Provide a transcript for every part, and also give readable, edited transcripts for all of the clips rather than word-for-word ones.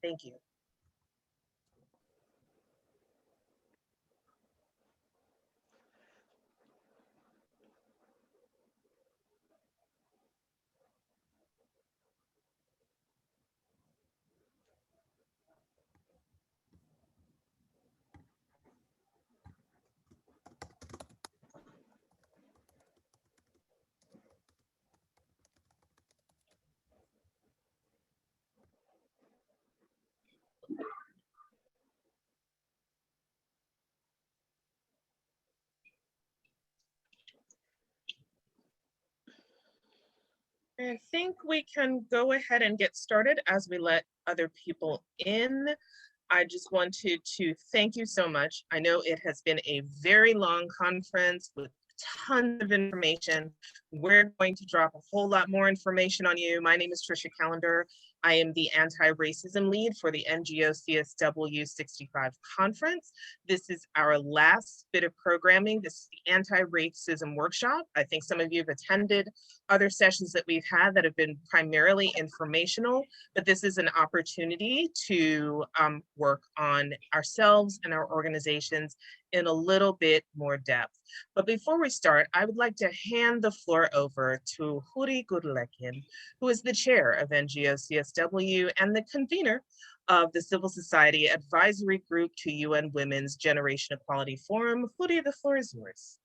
Thank you. I think we can go ahead and get started as we let other people in. I just wanted to thank you so much. I know it has been a very long conference with tons of information. We're going to drop a whole lot more information on you. My name is Trisha Callender. I am the anti-racism lead for the NGO CSW65 conference. This is our last bit of programming. This is the anti-racism workshop. I think some of you have attended other sessions that we've had that have been primarily informational, but this is an opportunity to work on ourselves and our organizations in a little bit more depth. But before we start, I would like to hand the floor over to Huri Gudlekin, who is the chair of NGO CSW and the convener of the Civil Society Advisory Group to UN Women's Generation Equality Forum. Huri, the floor is yours.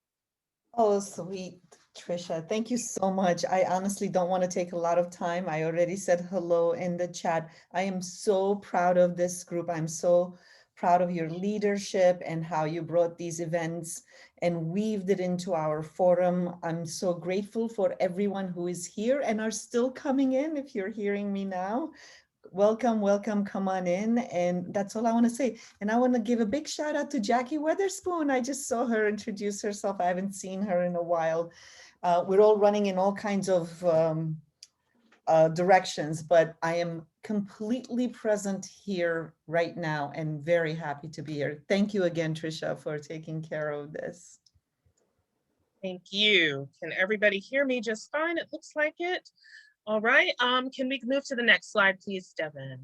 Oh, sweet, Trisha. Thank you so much. I honestly don't want to take a lot of time. I already said hello in the chat. I am so proud of this group. I'm so proud of your leadership and how you brought these events and weaved it into our forum. I'm so grateful for everyone who is here and are still coming in. If you're hearing me now, welcome, welcome, come on in. And that's all I want to say. And I want to give a big shout out to Jackie Weatherspoon. I just saw her introduce herself. I haven't seen her in a while. We're all running in all kinds of directions, but I am completely present here right now and very happy to be here. Thank you again, Trisha, for taking care of this. Thank you. Can everybody hear me just fine? It looks like it. All right, can we move to the next slide, please, Devin?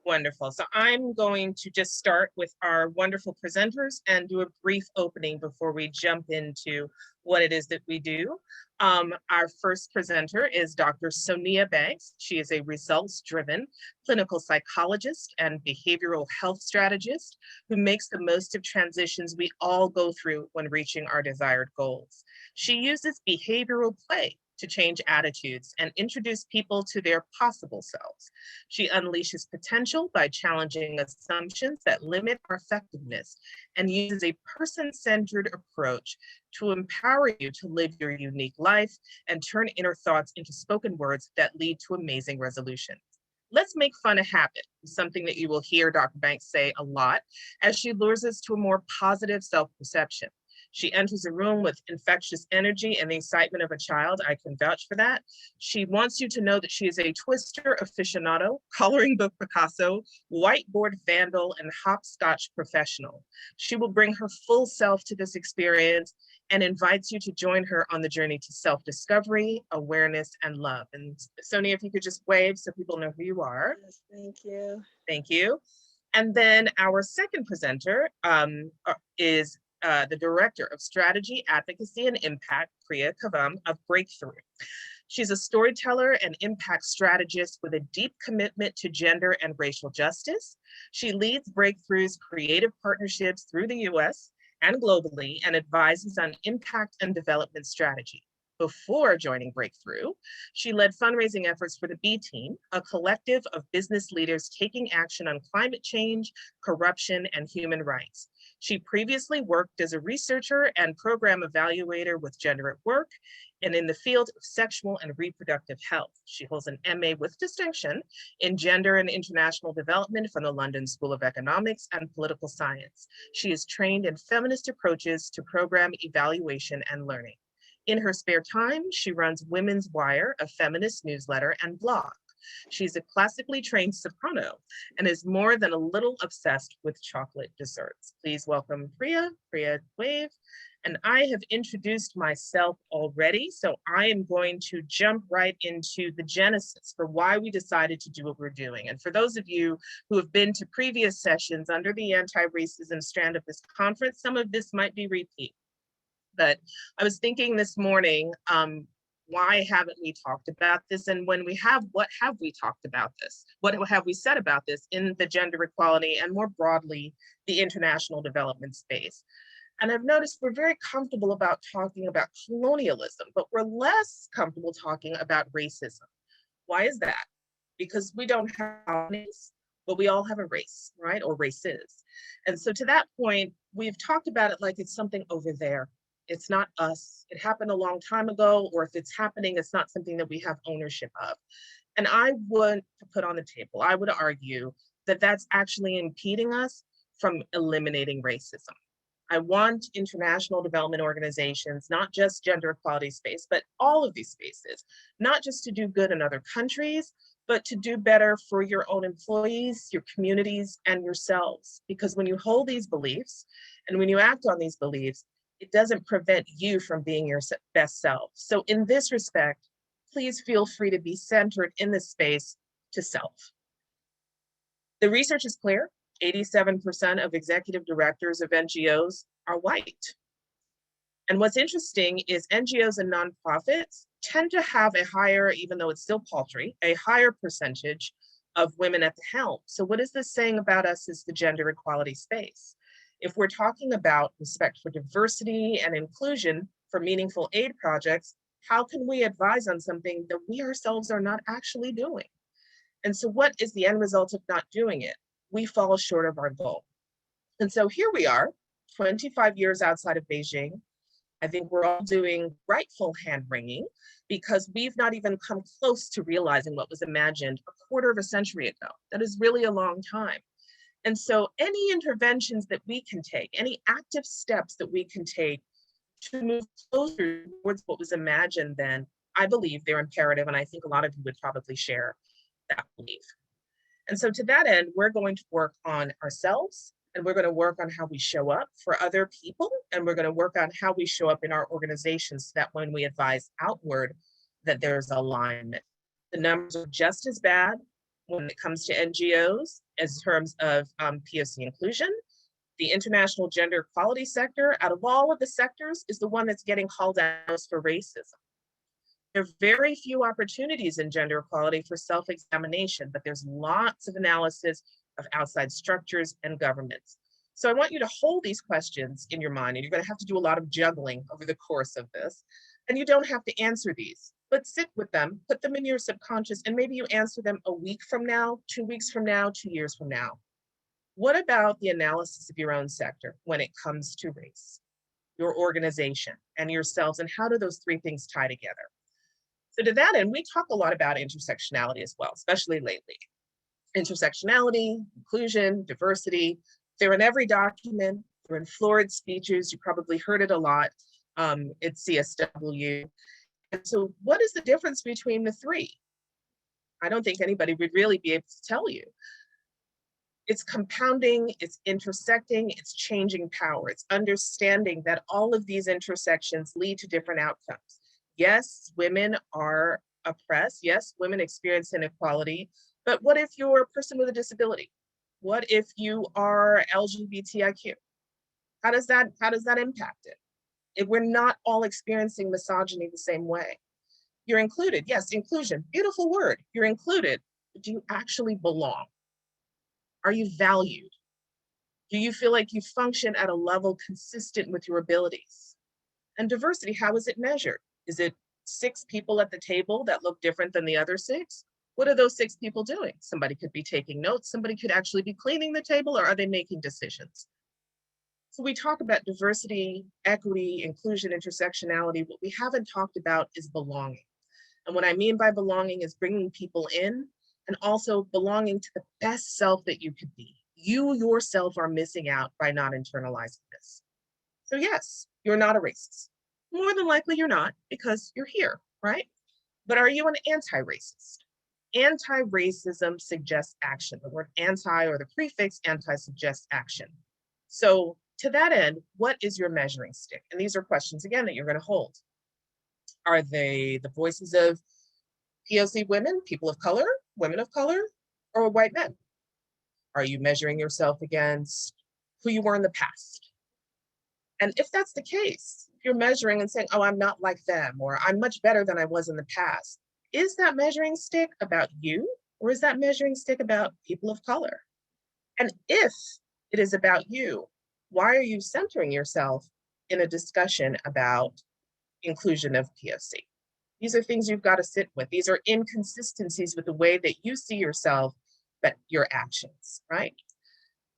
Wonderful. So I'm going to just start with our wonderful presenters and do a brief opening before we jump into what it is that we do. Our first presenter is Dr. Sonia Banks. She is a results-driven clinical psychologist and behavioral health strategist who makes the most of transitions we all go through when reaching our desired goals. She uses behavioral play to change attitudes and introduce people to their possible selves. She unleashes potential by challenging assumptions that limit our effectiveness and uses a person-centered approach to empower you to live your unique life and turn inner thoughts into spoken words that lead to amazing resolutions. Let's make fun a habit, something that you will hear Dr. Banks say a lot, as she lures us to a more positive self-perception. She enters a room with infectious energy and the excitement of a child. I can vouch for that. She wants you to know that she is a twister aficionado, coloring book Picasso, whiteboard vandal, and hopscotch professional. She will bring her full self to this experience and invites you to join her on the journey to self-discovery, awareness, and love. And Sonia, if you could just wave so people know who you are. Yes, thank you. Thank you. And then our second presenter is the Director of Strategy, Advocacy, and Impact, Priya Kavam of Breakthrough. She's a storyteller and impact strategist with a deep commitment to gender and racial justice. She leads Breakthrough's creative partnerships through the US and globally and advises on impact and development strategy. Before joining Breakthrough, she led fundraising efforts for the B Team, a collective of business leaders taking action on climate change, corruption, and human rights. She previously worked as a researcher and program evaluator with Gender at Work and in the field of sexual and reproductive health. She holds an MA with distinction in Gender and International Development from the London School of Economics and Political Science. She is trained in feminist approaches to program evaluation and learning. In her spare time, she runs Women's Wire, a feminist newsletter and blog. She's a classically trained soprano and is more than a little obsessed with chocolate desserts. Please welcome Priya. Priya, wave. And I have introduced myself already, so I am going to jump right into the genesis for why we decided to do what we're doing. And for those of you who have been to previous sessions under the anti-racism strand of this conference, some of this might be repeat. But I was thinking this morning, why haven't we talked about this? And when we have, what have we talked about this? What have we said about this in the gender equality and more broadly, the international development space? And I've noticed we're very comfortable about talking about colonialism, but we're less comfortable talking about racism. Why is that? Because we don't have colonies, but we all have a race, right? Or races. And so to that point, we've talked about it like it's something over there. It's not us. It happened a long time ago, or if it's happening, it's not something that we have ownership of. And I would put on the table, I would argue that that's actually impeding us from eliminating racism. I want international development organizations, not just gender equality space, but all of these spaces, not just to do good in other countries, but to do better for your own employees, your communities, and yourselves. Because when you hold these beliefs and when you act on these beliefs, it doesn't prevent you from being your best self. So in this respect, please feel free to be centered in this space to self. The research is clear. 87% of executive directors of NGOs are white. And what's interesting is NGOs and nonprofits tend to have a higher, even though it's still paltry, a higher percentage of women at the helm. So what is this saying about us as the gender equality space? If we're talking about respect for diversity and inclusion for meaningful aid projects, how can we advise on something that we ourselves are not actually doing? And so what is the end result of not doing it? We fall short of our goal. And so here we are, 25 years outside of Beijing. I think we're all doing rightful hand wringing because we've not even come close to realizing what was imagined a quarter of a century ago. That is really a long time. And so any interventions that we can take, any active steps that we can take to move closer towards what was imagined then, I believe they're imperative, and I think a lot of you would probably share that belief. And so to that end, we're going to work on ourselves, and we're going to work on how we show up for other people, and we're going to work on how we show up in our organizations so that when we advise outward, that there's alignment. The numbers are just as bad when it comes to NGOs as terms of POC inclusion. The international gender equality sector, out of all of the sectors, is the one that's getting called out for racism. There are very few opportunities in gender equality for self-examination, but there's lots of analysis of outside structures and governments. So I want you to hold these questions in your mind, and you're going to have to do a lot of juggling over the course of this. And you don't have to answer these, but sit with them, put them in your subconscious, and maybe you answer them a week from now, 2 weeks from now, 2 years from now. What about the analysis of your own sector when it comes to race, your organization, and yourselves, and how do those three things tie together? So to that end, we talk a lot about intersectionality as well, especially lately. Intersectionality, inclusion, diversity, they're in every document, they're in florid speeches, you probably heard it a lot at CSW. And so what is the difference between the three? I don't think anybody would really be able to tell you. It's compounding, it's intersecting, it's changing power, it's understanding that all of these intersections lead to different outcomes. Yes, women are oppressed. Yes, women experience inequality. But what if you're a person with a disability? What if you are LGBTIQ? How does that impact it? If we're not all experiencing misogyny the same way. You're included. Yes, inclusion, beautiful word. You're included. But do you actually belong? Are you valued? Do you feel like you function at a level consistent with your abilities? And diversity, how is it measured? Is it 6 people at the table that look different than the other 6? What are those 6 people doing? Somebody could be taking notes, somebody could actually be cleaning the table, or are they making decisions? So we talk about diversity, equity, inclusion, intersectionality. What we haven't talked about is belonging. And what I mean by belonging is bringing people in and also belonging to the best self that you could be. You yourself are missing out by not internalizing this. So yes, you're not a racist. More than likely you're not, because you're here, right? But are you an anti-racist? Anti-racism suggests action. The word anti or the prefix anti suggests action. So to that end, what is your measuring stick? And these are questions, again, that you're going to hold. Are they the voices of POC women, people of color, women of color, or white men? Are you measuring yourself against who you were in the past? And if that's the case, if you're measuring and saying, oh, I'm not like them, or I'm much better than I was in the past, is that measuring stick about you, or is that measuring stick about people of color? And if it is about you, why are you centering yourself in a discussion about inclusion of POC? These are things you've got to sit with. These are inconsistencies with the way that you see yourself, but your actions, right?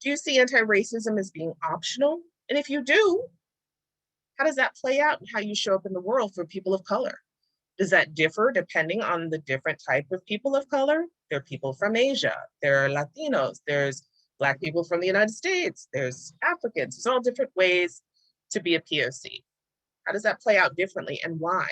Do you see anti-racism as being optional? And if you do, how does that play out in how you show up in the world for people of color? Does that differ depending on the different type of people of color? There are people from Asia, there are Latinos, there's Black people from the United States, there's Africans, there's all different ways to be a POC. How does that play out differently and why?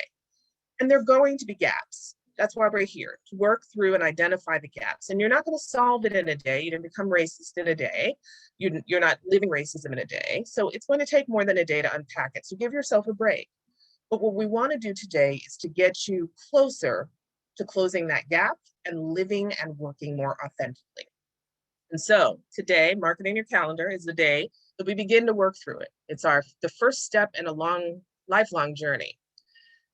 And there are going to be gaps. That's why we're here, to work through and identify the gaps. And you're not going to solve it in a day. You didn't become racist in a day. You're not living racism in a day. So it's going to take more than a day to unpack it. So give yourself a break. But what we want to do today is to get you closer to closing that gap and living and working more authentically. And so today, mark it in your calendar, is the day that we begin to work through it. It's the first step in a lifelong journey.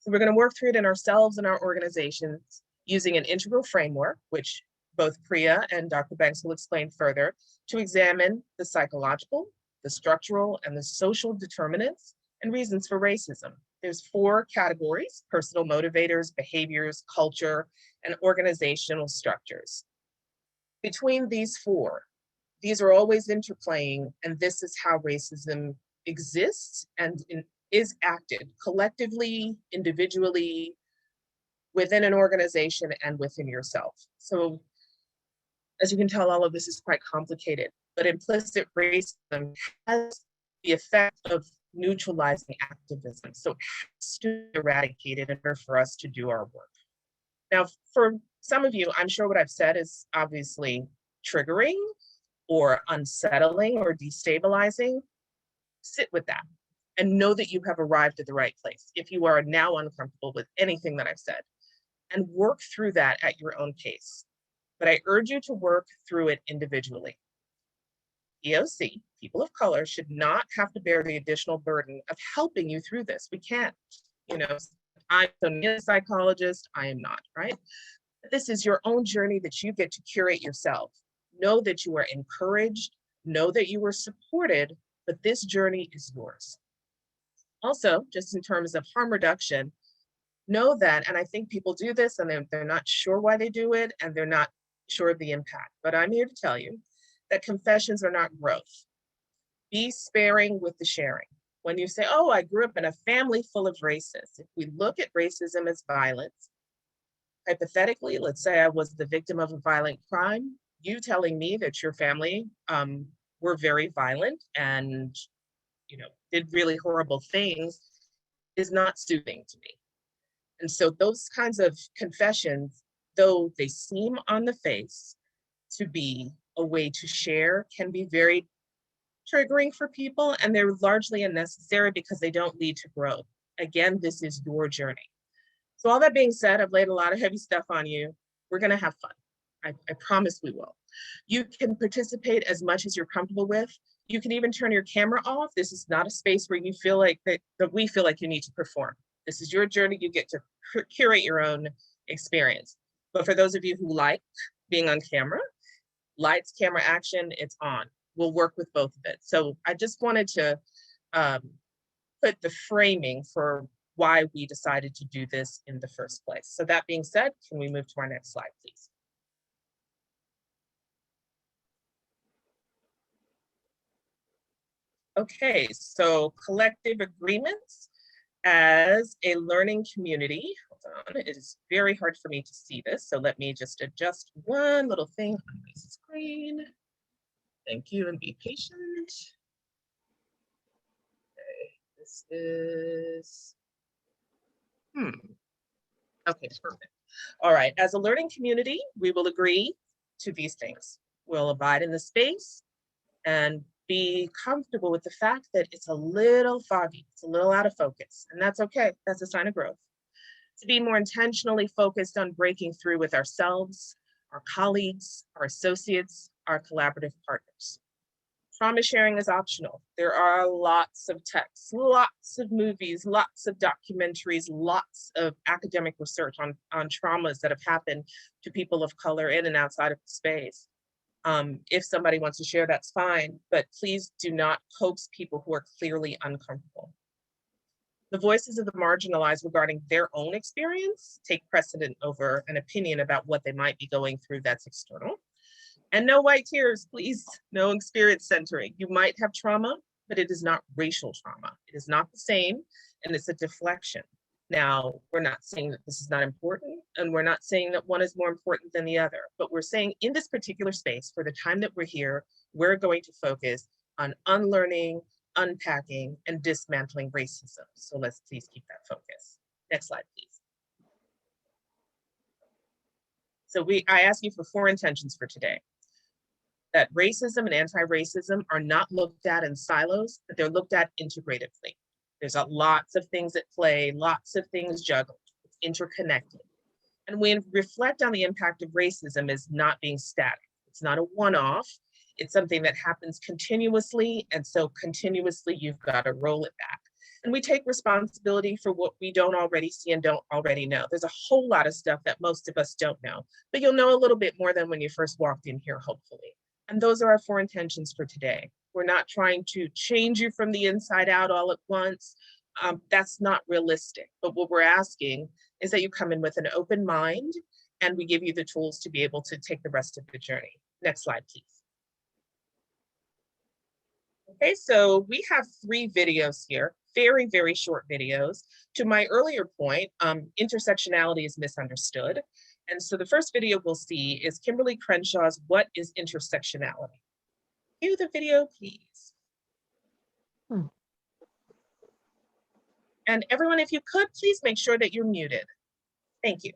So we're going to work through it in ourselves and our organizations using an integral framework, which both Priya and Dr. Banks will explain further, to examine the psychological, the structural, and the social determinants and reasons for racism. There's 4 categories: personal motivators, behaviors, culture, and organizational structures. Between these 4, these are always interplaying, and this is how racism exists and is acted collectively, individually, within an organization, and within yourself. So as you can tell, all of this is quite complicated, but implicit racism has the effect of neutralizing activism. So it has to be eradicated in order for us to do our work. Now, for some of you, I'm sure what I've said is obviously triggering or unsettling or destabilizing. Sit with that and know that you have arrived at the right place if you are now uncomfortable with anything that I've said, and work through that at your own pace. But I urge you to work through it individually. POC, people of color, should not have to bear the additional burden of helping you through this. We can't, I'm a psychologist, I am not, right? This is your own journey that you get to curate yourself. Know that you are encouraged, know that you are supported, but this journey is yours. Also, just in terms of harm reduction, know that, and I think people do this and they're not sure why they do it and they're not sure of the impact, but I'm here to tell you that confessions are not growth. Be sparing with the sharing. When you say, oh, I grew up in a family full of racists, if we look at racism as violence, hypothetically, let's say I was the victim of a violent crime, you telling me that your family were very violent and did really horrible things is not soothing to me. And so those kinds of confessions, though they seem on the face to be a way to share, can be very triggering for people, and they're largely unnecessary because they don't lead to growth. Again, this is your journey. So all that being said, I've laid a lot of heavy stuff on you. We're gonna have fun. I promise we will. You can participate as much as you're comfortable with. You can even turn your camera off. This is not a space where you feel like that we feel like you need to perform. This is your journey. You get to curate your own experience. But for those of you who like being on camera, lights, camera, action, it's on. We'll work with both of it. So I just wanted to put the framing for why we decided to do this in the first place. So that being said, can we move to our next slide, please? Okay, so collective agreements as a learning community. Hold on, it is very hard for me to see this. So let me just adjust one little thing on my screen. Thank you, and be patient. Okay, this is, okay, perfect. All right, as a learning community, we will agree to these things. We'll abide in the space and Be comfortable with the fact that it's a little foggy, it's a little out of focus, and that's okay. That's a sign of growth. To be more intentionally focused on breaking through with ourselves, our colleagues, our associates, our collaborative partners. Trauma sharing is optional. There are lots of texts, lots of movies, lots of documentaries, lots of academic research on traumas that have happened to people of color in and outside of the space. If somebody wants to share, that's fine, but please do not coax people who are clearly uncomfortable. The voices of the marginalized regarding their own experience take precedent over an opinion about what they might be going through that's external. And no white tears, please, no experience centering. You might have trauma, but it is not racial trauma. It is not the same, and it's a deflection. Now, we're not saying that this is not important, and we're not saying that one is more important than the other, but we're saying in this particular space, for the time that we're here, we're going to focus on unlearning, unpacking, and dismantling racism. So let's please keep that focus. Next slide, please. So I ask you for 4 intentions for today. That racism and anti-racism are not looked at in silos, but they're looked at integratively. There's lots of things at play, lots of things juggled, it's interconnected. And we reflect on the impact of racism as not being static. It's not a one-off, it's something that happens continuously, and so continuously you've got to roll it back. And we take responsibility for what we don't already see and don't already know. There's a whole lot of stuff that most of us don't know, but you'll know a little bit more than when you first walked in here, hopefully. And those are our 4 intentions for today. We're not trying to change you from the inside out all at once. That's not realistic. But what we're asking is that you come in with an open mind and we give you the tools to be able to take the rest of the journey. Next slide, please. Okay, so we have 3 videos here, very, very short videos. To my earlier point, intersectionality is misunderstood. And so the first video we'll see is Kimberly Crenshaw's What is Intersectionality? Cue the video, please. And everyone, if you could, please make sure that you're muted. Thank you.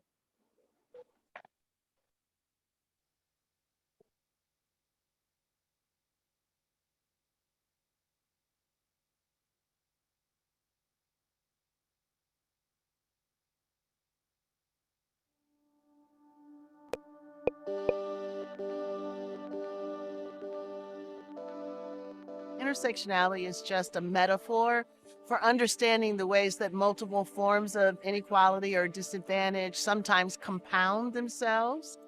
Intersectionality is just a metaphor for understanding the ways that multiple forms of inequality or disadvantage sometimes compound themselves,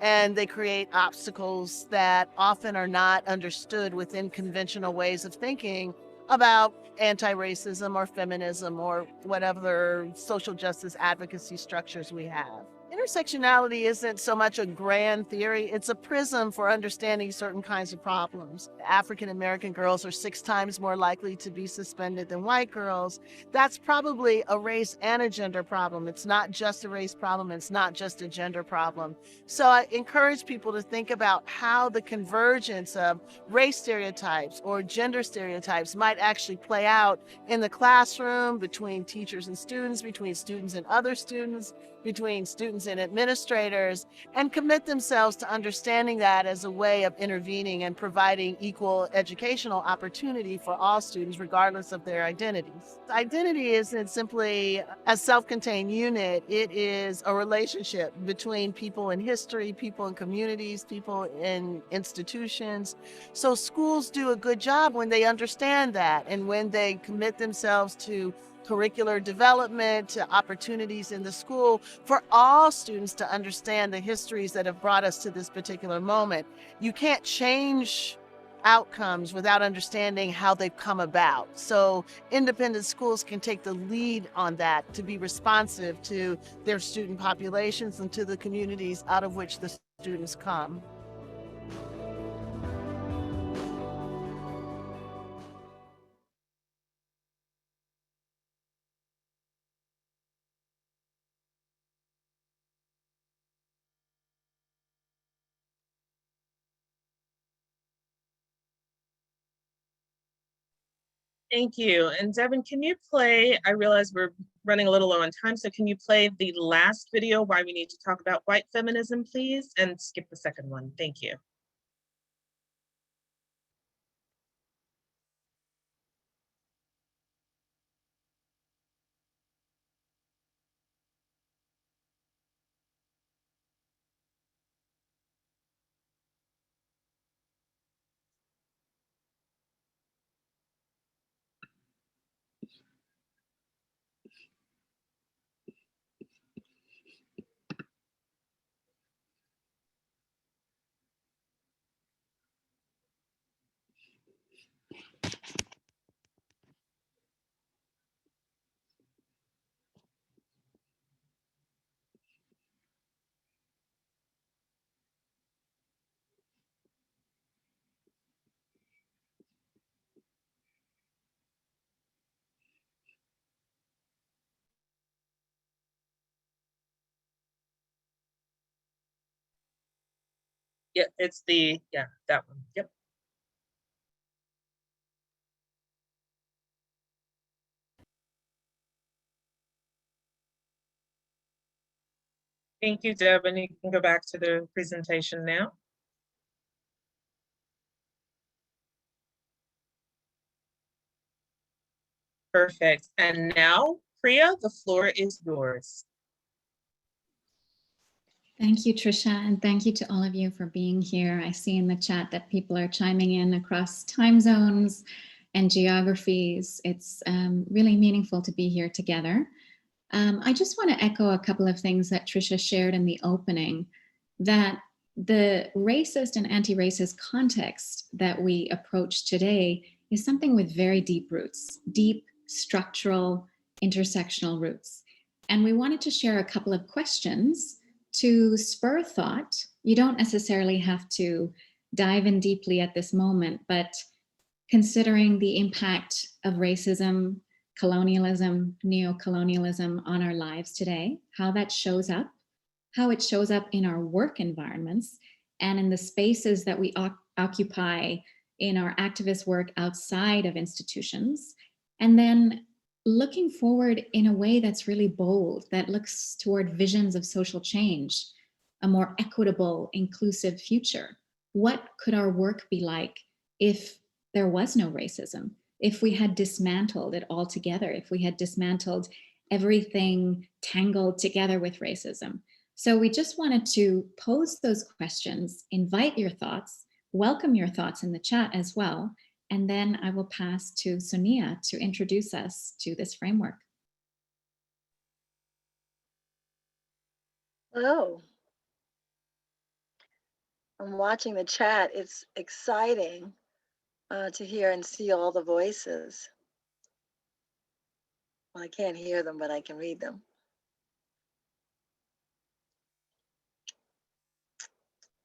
and they create obstacles that often are not understood within conventional ways of thinking about anti-racism or feminism or whatever social justice advocacy structures we have. Intersectionality isn't so much a grand theory, it's a prism for understanding certain kinds of problems. African American girls are 6 times more likely to be suspended than white girls. That's probably a race and a gender problem. It's not just a race problem, it's not just a gender problem. So I encourage people to think about how the convergence of race stereotypes or gender stereotypes might actually play out in the classroom, between teachers and students, between students and other students, between students and administrators, and commit themselves to understanding that as a way of intervening and providing equal educational opportunity for all students, regardless of their identities. Identity isn't simply a self-contained unit, it is a relationship between people in history, people in communities, people in institutions. So schools do a good job when they understand that and when they commit themselves to curricular development, to opportunities in the school for all students to understand the histories that have brought us to this particular moment. You can't change outcomes without understanding how they've come about. So independent schools can take the lead on that to be responsive to their student populations and to the communities out of which the students come. Thank you. And Devin, can you play, I realize we're running a little low on time, so can you play the last video, Why We Need to Talk About White Feminism, please? And skip the second one. Thank you. Yeah, it's the, yeah, that one. Yep. Thank you, Deb, and you can go back to the presentation now. Perfect. And now, Priya, the floor is yours. Thank you, Trisha, and thank you to all of you for being here. I see in the chat that people are chiming in across time zones and geographies. It's really meaningful to be here together. I just want to echo a couple of things that Trisha shared in the opening, that the racist and anti-racist context that we approach today is something with very deep roots, deep structural, intersectional roots. And we wanted to share a couple of questions to spur thought. You don't necessarily have to dive in deeply at this moment, but considering the impact of racism, colonialism, neocolonialism on our lives today, how that shows up, how it shows up in our work environments and in the spaces that we occupy in our activist work outside of institutions, and then looking forward in a way that's really bold, that looks toward visions of social change, a more equitable, inclusive future. What could our work be like if there was no racism, if we had dismantled it altogether, if we had dismantled everything tangled together with racism? So we just wanted to pose those questions, invite your thoughts, welcome your thoughts in the chat as well, and then I will pass to Sonia to introduce us to this framework. Hello. I'm watching the chat. It's exciting to hear and see all the voices. Well, I can't hear them, but I can read them.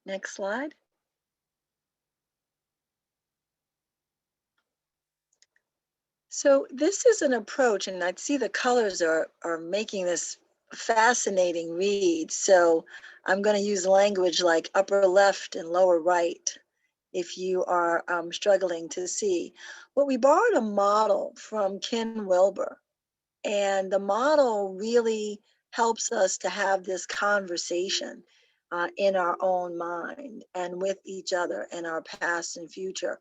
Next slide. So this is an approach, and I see the colors are making this fascinating read. So I'm going to use language like upper left and lower right if you are struggling to see. Well, we borrowed a model from Ken Wilber, and the model really helps us to have this conversation in our own mind and with each other in our past and future.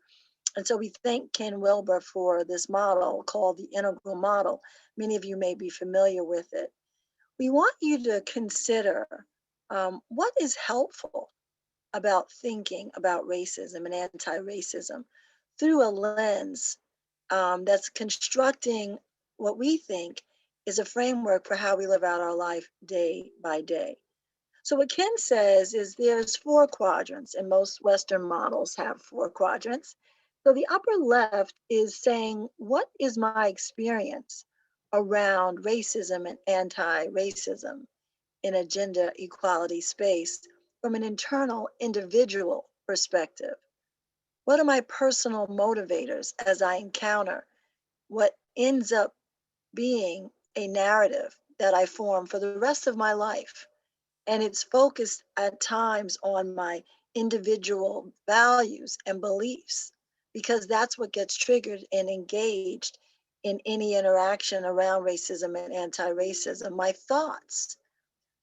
And so we thank Ken Wilber for this model called the integral model. Many of you may be familiar with it. We want you to consider what is helpful about thinking about racism and anti-racism through a lens that's constructing what we think is a framework for how we live out our life day by day. So what Ken says is there's 4 quadrants, and most Western models have 4 quadrants. So the upper left is saying, what is my experience around racism and anti-racism in a gender equality space from an internal individual perspective? What are my personal motivators as I encounter what ends up being a narrative that I form for the rest of my life? And it's focused at times on my individual values and beliefs, because that's what gets triggered and engaged in any interaction around racism and anti-racism. My thoughts,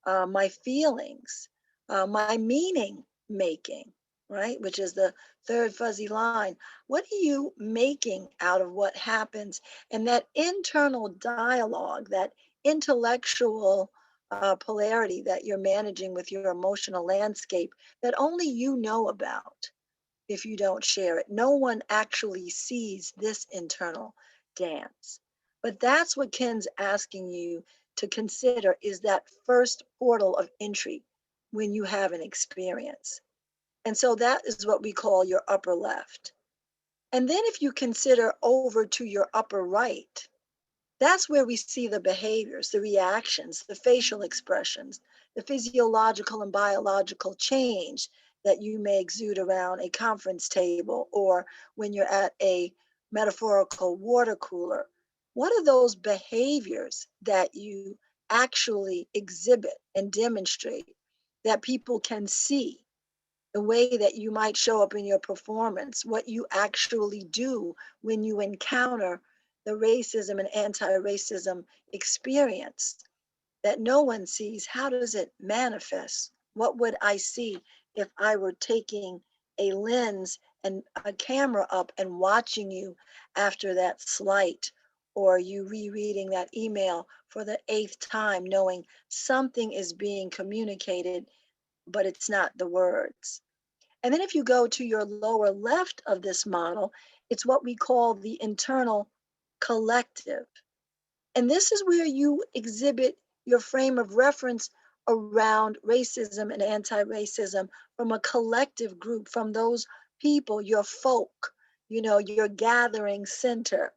my feelings, my meaning making, right? Which is the third fuzzy line. What are you making out of what happens? And that internal dialogue, that intellectual polarity that you're managing with your emotional landscape that only you know about if you don't share it. No one actually sees this internal dance. But that's what Ken's asking you to consider, is that first portal of entry when you have an experience. And so that is what we call your upper left. And then if you consider over to your upper right, that's where we see the behaviors, the reactions, the facial expressions, the physiological and biological change that you may exude around a conference table or when you're at a metaphorical water cooler. What are those behaviors that you actually exhibit and demonstrate that people can see? the way that you might show up in your performance, what you actually do when you encounter the racism and anti-racism experience that no one sees. How does it manifest? What would I see if I were taking a lens and a camera up and watching you after that slight, or you rereading that email for the 8th time, knowing something is being communicated, but it's not the words. And then if you go to your lower left of this model, it's what we call the internal collective. And this is where you exhibit your frame of reference around racism and anti-racism from a collective group, from those people, your folk, you know, your gathering center,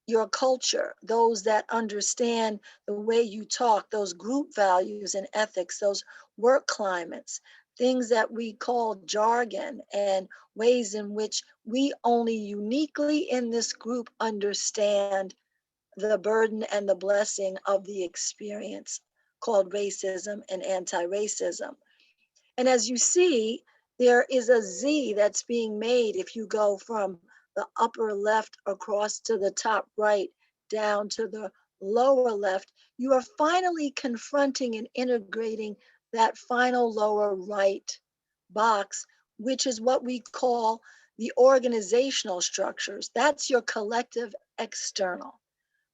your culture, those that understand the way you talk, those group values and ethics, those work climates, things that we call jargon, and ways in which we only uniquely in this group understand the burden and the blessing of the experience called racism and anti-racism. And as you see, there is a Z that's being made if you go from the upper left across to the top right, down to the lower left. You are finally confronting and integrating that final lower right box, which is what we call the organizational structures. That's your collective external.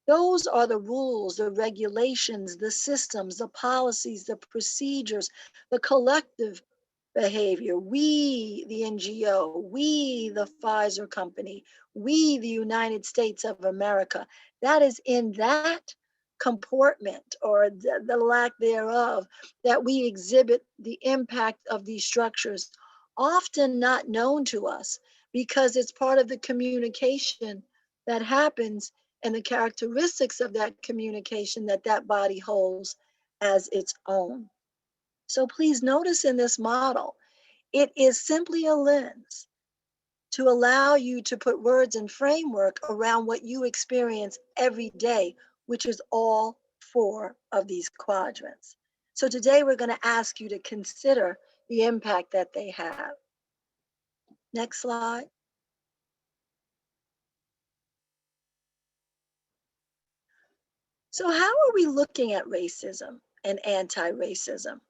Those are the rules, the regulations, the systems, the policies, the procedures, the collective behavior. We, the NGO, we, the Pfizer company, we, the United States of America. That is in that comportment, or the lack thereof, that we exhibit the impact of these structures, often not known to us because it's part of the communication that happens and the characteristics of that communication that that body holds as its own. So please notice in this model, it is simply a lens to allow you to put words and framework around what you experience every day, which is all 4 of these quadrants. So today we're going to ask you to consider the impact that they have. Next slide. So how are we looking at racism and anti-racism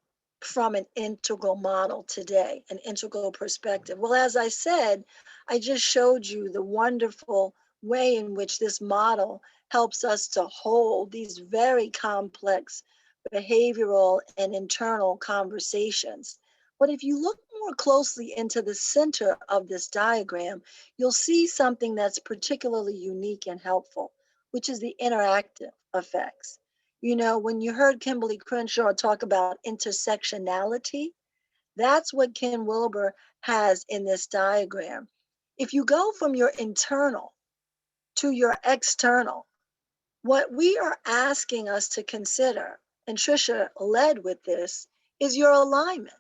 from an integral model today, an integral perspective? Well, as I said, I just showed you the wonderful way in which this model helps us to hold these very complex behavioral and internal conversations. But if you look more closely into the center of this diagram, you'll see something that's particularly unique and helpful, which is the interactive effects. You know, when you heard Kimberly Crenshaw talk about intersectionality, that's what Ken Wilber has in this diagram. If you go from your internal to your external, what we are asking us to consider, and Tricia led with this, is your alignment.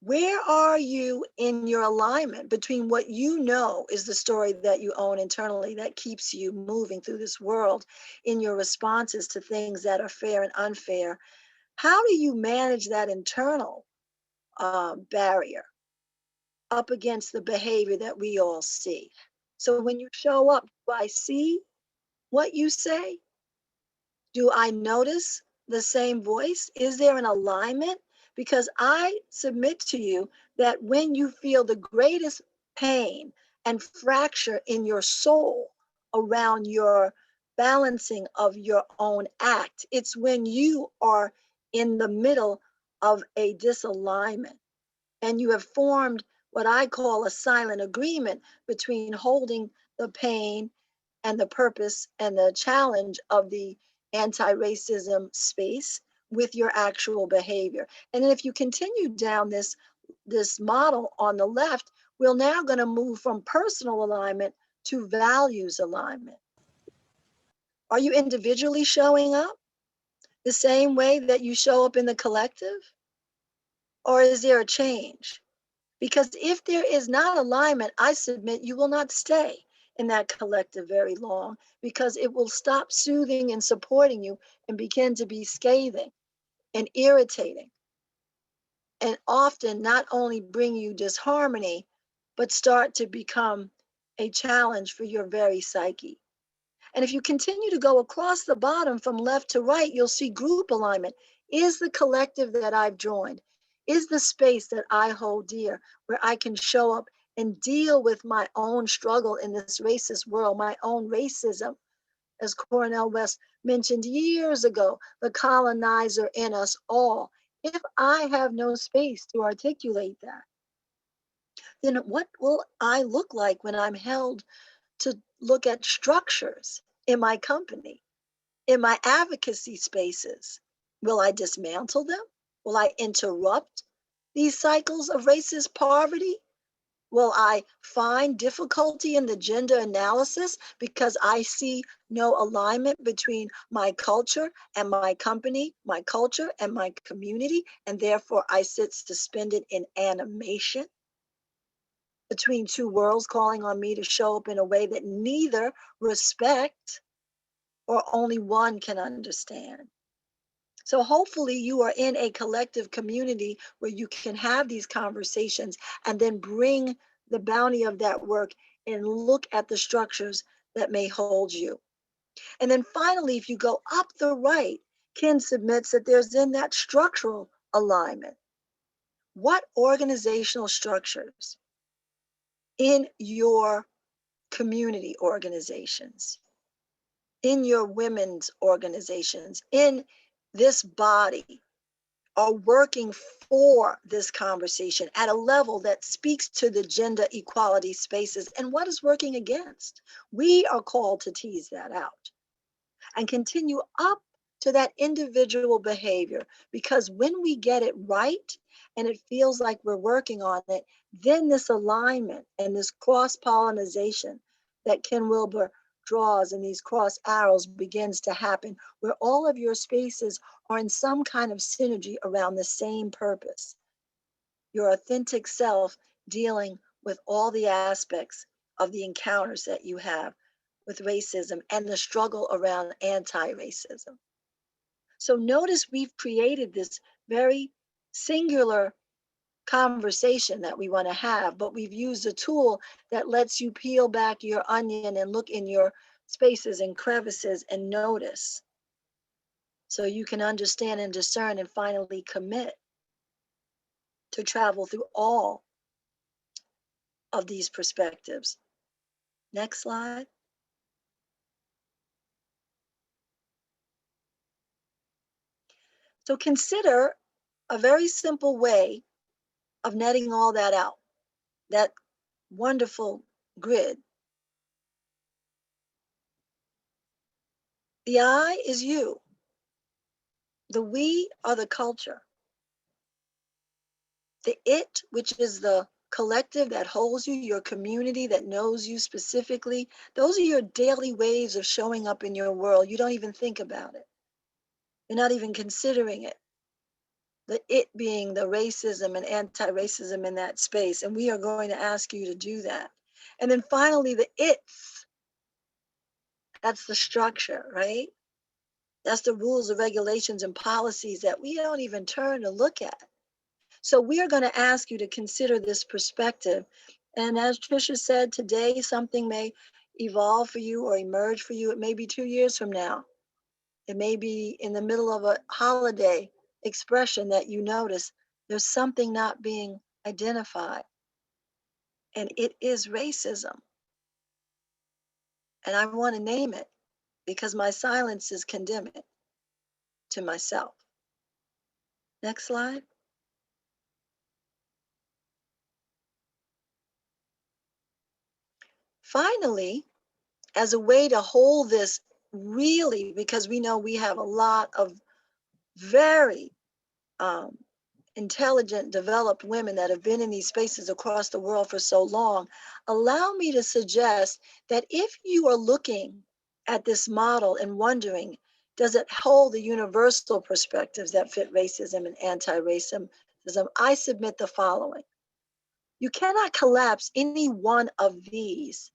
Where are you in your alignment between what you know is the story that you own internally that keeps you moving through this world in your responses to things that are fair and unfair? How do you manage that internal barrier up against the behavior that we all see? So when you show up, do I see what you say? Do I notice the same voice? Is there an alignment? Because I submit to you that when you feel the greatest pain and fracture in your soul around your balancing of your own act, it's when you are in the middle of a disalignment and you have formed what I call a silent agreement between holding the pain and the purpose and the challenge of the anti-racism space with your actual behavior. And then if you continue down this model on the left, we're now going to move from personal alignment to values alignment. Are you individually showing up the same way that you show up in the collective? Or is there a change? Because if there is not alignment, I submit you will not stay in that collective very long, because it will stop soothing and supporting you and begin to be scathing and irritating. and often not only bring you disharmony, but start to become a challenge for your very psyche. And if you continue to go across the bottom from left to right, you'll see group alignment. Is the collective that I've joined, is the space that I hold dear, where I can show up and deal with my own struggle in this racist world, my own racism, as Cornel West mentioned years ago, the colonizer in us all. If I have no space to articulate that, then what will I look like when I'm held to look at structures in my company, in my advocacy spaces? Will I dismantle them? Will I interrupt these cycles of racist poverty? Will I find difficulty in the gender analysis because I see no alignment between my culture and my company, my culture and my community, and therefore I sit suspended in animation between two worlds calling on me to show up in a way that neither respect or only one can understand? So hopefully you are in a collective community where you can have these conversations and then bring the bounty of that work and look at the structures that may hold you. And then finally, if you go up the right, Ken submits that there's in that structural alignment. What organizational structures in your community organizations, in your women's organizations, in this body are working for this conversation at a level that speaks to the gender equality spaces, and what is working against? We are called to tease that out and continue up to that individual behavior, because when we get it right and it feels like we're working on it, then this alignment and this cross-pollination that Ken Wilber draws and these cross arrows begins to happen, where all of your spaces are in some kind of synergy around the same purpose. Your authentic self dealing with all the aspects of the encounters that you have with racism and the struggle around anti-racism. So notice we've created this very singular conversation that we want to have, but we've used a tool that lets you peel back your onion and look in your spaces and crevices and notice, so you can understand and discern and finally commit to travel through all of these perspectives. Next slide. So consider a very simple way of netting all that out, that wonderful grid. The I is you. The we are the culture. The it, which is the collective that holds you, your community that knows you specifically, those are your daily ways of showing up in your world. You don't even think about it. You're not even considering it. The it being the racism and anti-racism in that space. And we are going to ask you to do that. And then finally, the it's. That's the structure, right? That's the rules, the regulations, and policies that we don't even turn to look at. So we are going to ask you to consider this perspective. And as Tricia said, today something may evolve for you or emerge for you. It may be 2 years from now. It may be in the middle of a holiday expression that you notice there's something not being identified. And it is racism. And I want to name it because my silence is condemning to myself. Next slide. Finally, as a way to hold this really, because we know we have a lot of very intelligent, developed women that have been in these spaces across the world for so long, allow me to suggest that if you are looking at this model and wondering, does it hold the universal perspectives that fit racism and anti-racism, I submit the following. You cannot collapse any one of these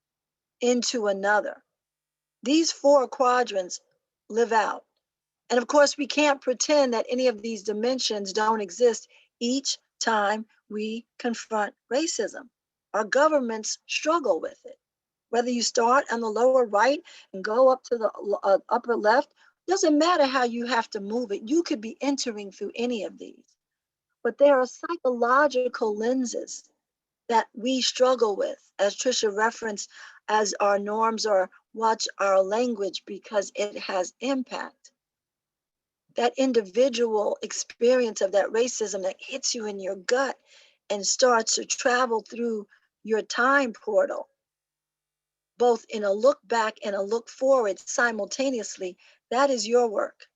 into another. These 4 quadrants live out. And of course, we can't pretend that any of these dimensions don't exist. Each time we confront racism. Our governments struggle with it. Whether you start on the lower right and go up to the upper left, doesn't matter how you have to move it. You could be entering through any of these. But there are psychological lenses that we struggle with, as Trisha referenced, as our norms or watch our language, because it has impact. That individual experience of that racism that hits you in your gut and starts to travel through your time portal, both in a look back and a look forward simultaneously, that is your work.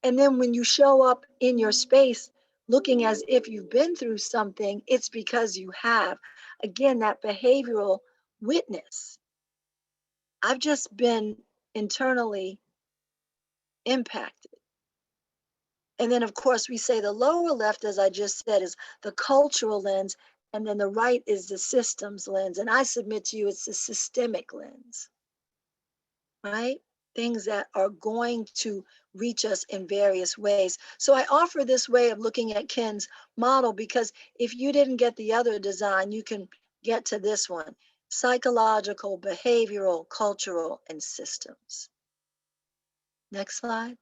And then when you show up in your space looking as if you've been through something, it's because you have. Again, that behavioral witness. I've just been internally impacted. And then, of course, we say the lower left, as I just said, is the cultural lens, and then the right is the systems lens. And I submit to you, it's the systemic lens, right? Things that are going to reach us in various ways. So I offer this way of looking at Ken's model, because if you didn't get the other design, you can get to this one: psychological, behavioral, cultural, and systems. Next slide.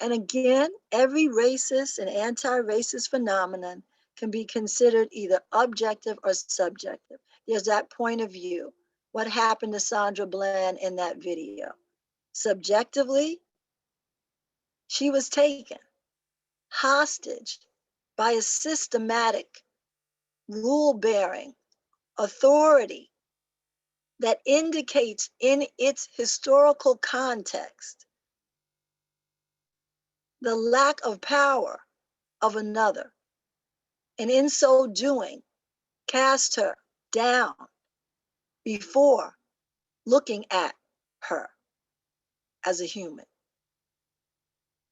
And again, every racist and anti-racist phenomenon can be considered either objective or subjective. There's that point of view. What happened to Sandra Bland in that video? Subjectively, she was taken hostage by a systematic, rule-bearing authority that indicates in its historical context the lack of power of another, and in so doing, cast her down before looking at her as a human.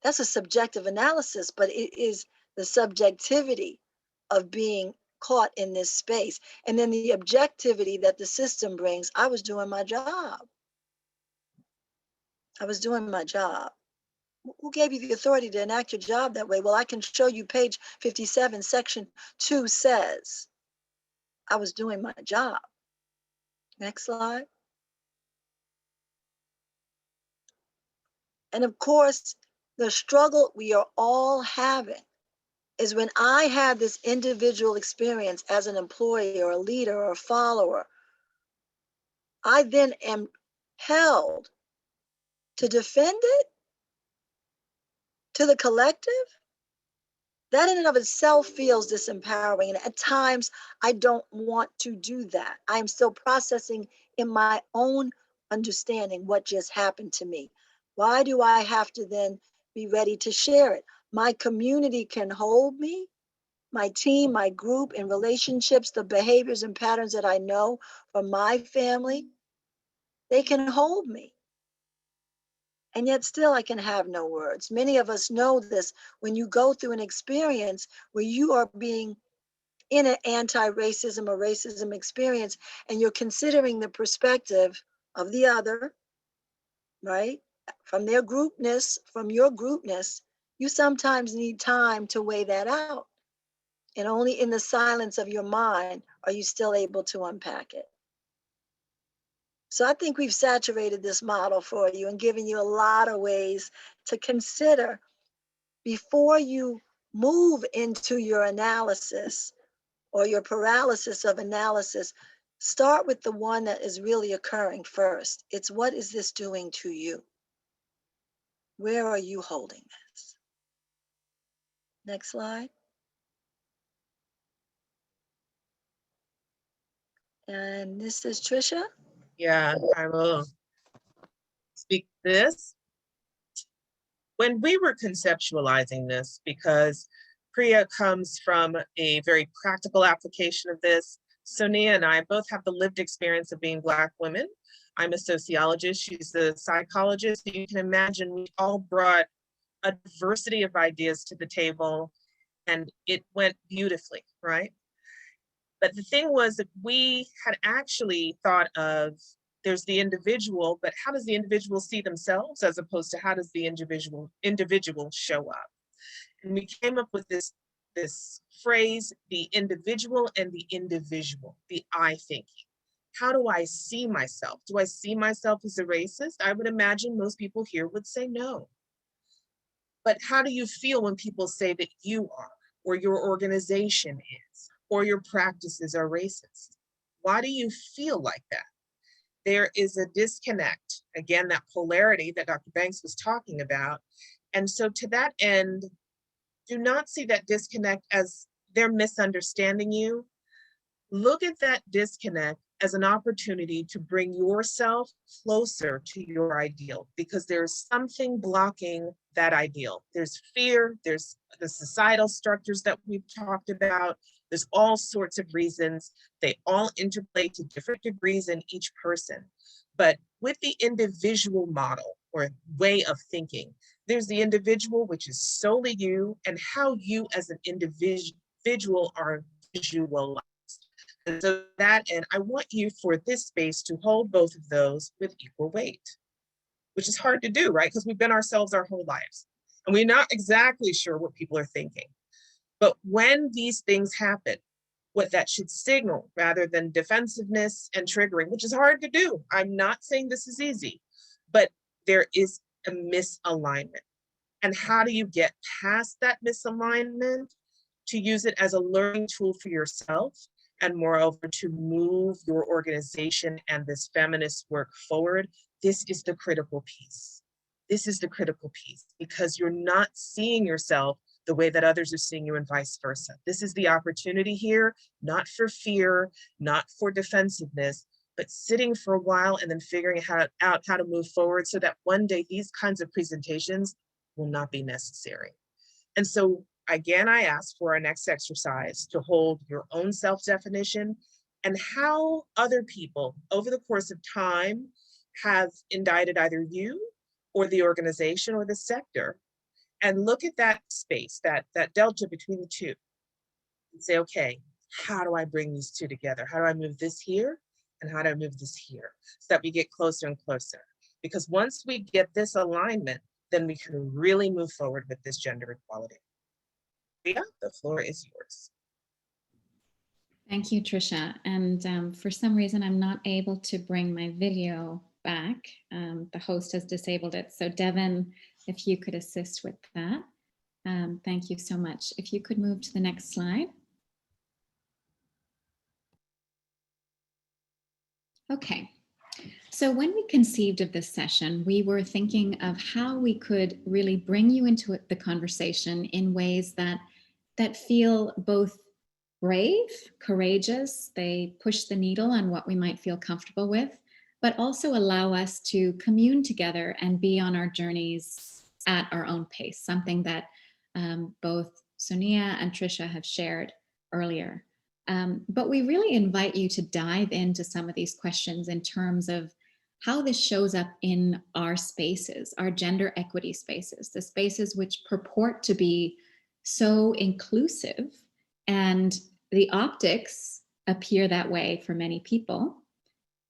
That's a subjective analysis, but it is the subjectivity of being caught in this space. And then the objectivity that the system brings. I was doing my job. I was doing my job. Who gave you the authority to enact your job that way? Well, I can show you page 57, section 2 says, I was doing my job. Next slide. And of course, the struggle we are all having is when I had this individual experience as an employee or a leader or a follower, I then am held to defend it to the collective. That in and of itself feels disempowering. And at times, I don't want to do that. I'm still processing in my own understanding what just happened to me. Why do I have to then be ready to share it? My community can hold me, my team, my group, in relationships, the behaviors and patterns that I know from my family, they can hold me. And yet still I can have no words. Many of us know this when you go through an experience where you are being in an anti-racism or racism experience, and you're considering the perspective of the other, right? From their groupness, from your groupness, you sometimes need time to weigh that out. And only in the silence of your mind are you still able to unpack it. So I think we've saturated this model for you and given you a lot of ways to consider before you move into your analysis or your paralysis of analysis. Start with the one that is really occurring first. It's, what is this doing to you? Where are you holding this? Next slide. And this is Trisha. Yeah, I will speak this. When we were conceptualizing this, because Priya comes from a very practical application of this, Sonia and I both have the lived experience of being Black women. I'm a sociologist, she's a psychologist. You can imagine we all brought a diversity of ideas to the table, and it went beautifully, right? But the thing was that we had actually thought of, there's the individual, but how does the individual see themselves as opposed to how does the individual show up? And we came up with this phrase, the individual and the individual, the I thinking. How do I see myself? Do I see myself as a racist? I would imagine most people here would say no. But how do you feel when people say that you are, or your organization is, or your practices are racist? Why do you feel like that? There is a disconnect, again, that polarity that Dr. Banks was talking about. And so to that end, do not see that disconnect as they're misunderstanding you. Look at that disconnect as an opportunity to bring yourself closer to your ideal, because there's something blocking that ideal. There's fear, there's the societal structures that we've talked about, there's all sorts of reasons. They all interplay to different degrees in each person. But with the individual model or way of thinking, there's the individual, which is solely you, and how you as an individual are visualized. And so that, and I want you for this space to hold both of those with equal weight, which is hard to do, right? Because we've been ourselves our whole lives, and we're not exactly sure what people are thinking. But when these things happen, what that should signal, rather than defensiveness and triggering, which is hard to do. I'm not saying this is easy, but there is a misalignment. And how do you get past that misalignment to use it as a learning tool for yourself, and moreover, to move your organization and this feminist work forward? This is the critical piece. This is the critical piece, because you're not seeing yourself the way that others are seeing you, and vice versa. This is the opportunity here, not for fear, not for defensiveness, but sitting for a while and then figuring out how to move forward so that one day these kinds of presentations will not be necessary. And so again, I ask for our next exercise to hold your own self-definition and how other people over the course of time have indicted either you or the organization or the sector, and look at that space, that delta between the two, and say, okay, how do I bring these two together? How do I move this here? And how do I move this here? So that we get closer and closer. Because once we get this alignment, then we can really move forward with this gender equality. Rita, the floor is yours. Thank you, Tricia. And for some reason, I'm not able to bring my video back. The host has disabled it. So Devin, if you could assist with that. Thank you so much. If you could move to the next slide. Okay. So when we conceived of this session, we were thinking of how we could really bring you into the conversation in ways that feel both brave, courageous, they push the needle on what we might feel comfortable with, but also allow us to commune together and be on our journeys at our own pace, something that both Sonia and Tricia have shared earlier. But we really invite you to dive into some of these questions in terms of how this shows up in our spaces, our gender equity spaces, the spaces which purport to be so inclusive, and the optics appear that way for many people,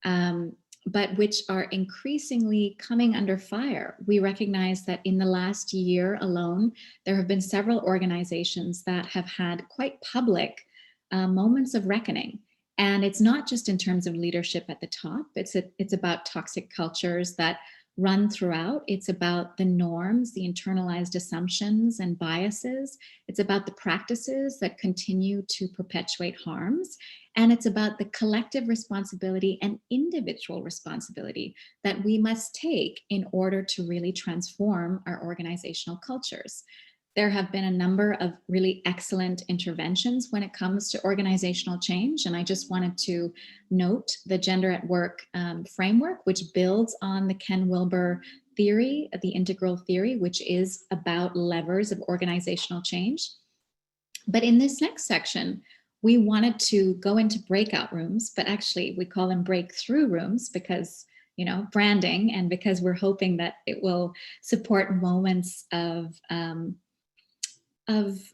but which are increasingly coming under fire. We recognize that in the last year alone, there have been several organizations that have had quite public moments of reckoning. And it's not just in terms of leadership at the top, it's about toxic cultures that run throughout. It's about the norms, the internalized assumptions and biases. It's about the practices that continue to perpetuate harms. And it's about the collective responsibility and individual responsibility that we must take in order to really transform our organizational cultures. There have been a number of really excellent interventions when it comes to organizational change. And I just wanted to note the Gender at Work framework, which builds on the Ken Wilber theory, the integral theory, which is about levers of organizational change. But in this next section, we wanted to go into breakout rooms, but actually we call them breakthrough rooms because, you know, branding, and because we're hoping that it will support moments of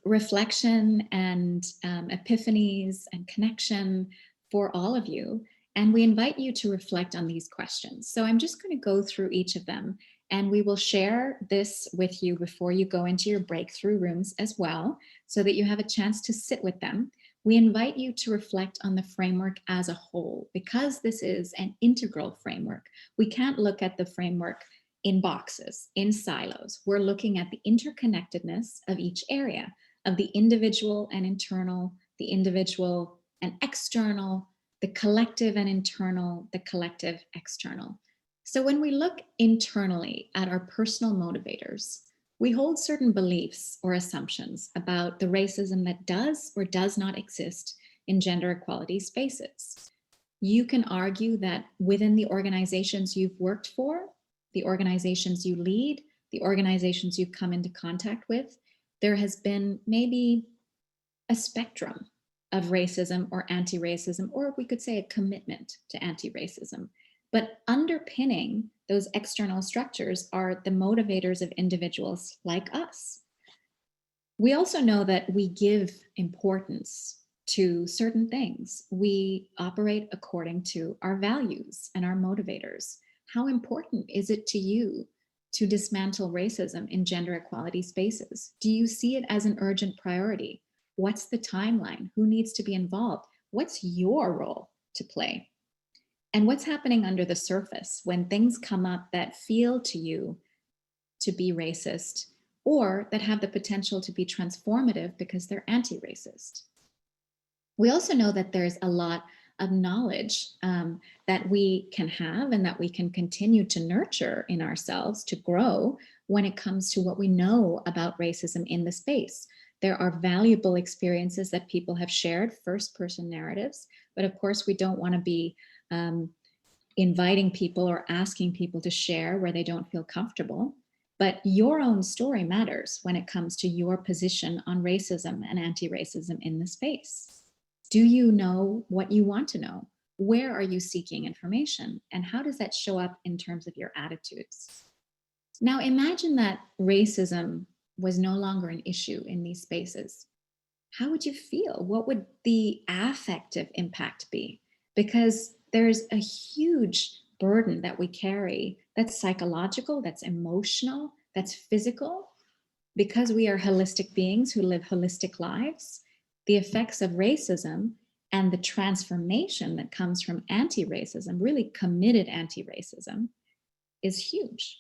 reflection and epiphanies and connection for all of you. And we invite you to reflect on these questions. So I'm just going to go through each of them And we will share this with you before you go into your breakthrough rooms as well, so that you have a chance to sit with them. We invite you to reflect on the framework as a whole, because this is an integral framework. We can't look at the framework in boxes, in silos. We're looking at the interconnectedness of each area, of the individual and internal, the individual and external, the collective and internal, the collective external. So when we look internally at our personal motivators, we hold certain beliefs or assumptions about the racism that does or does not exist in gender equality spaces. You can argue that within the organizations you've worked for, the organizations you lead, the organizations you've come into contact with, there has been maybe a spectrum of racism or anti-racism, or we could say a commitment to anti-racism. But underpinning those external structures are the motivators of individuals like us. We also know that we give importance to certain things. We operate according to our values and our motivators. How important is it to you to dismantle racism in gender equality spaces? Do you see it as an urgent priority? What's the timeline? Who needs to be involved? What's your role to play? And what's happening under the surface when things come up that feel to you to be racist, or that have the potential to be transformative because they're anti-racist? We also know that there's a lot of knowledge that we can have and that we can continue to nurture in ourselves to grow when it comes to what we know about racism in the space. There are valuable experiences that people have shared, first-person narratives, but of course we don't want to be inviting people or asking people to share where they don't feel comfortable. But your own story matters when it comes to your position on racism and anti-racism in the space. Do you know what you want to know? Where are you seeking information? And how does that show up in terms of your attitudes? Now imagine that racism was no longer an issue in these spaces. How would you feel? What would the affective impact be? Because there's a huge burden that we carry that's psychological, that's emotional, that's physical. Because we are holistic beings who live holistic lives, the effects of racism and the transformation that comes from anti-racism, really committed anti-racism, is huge.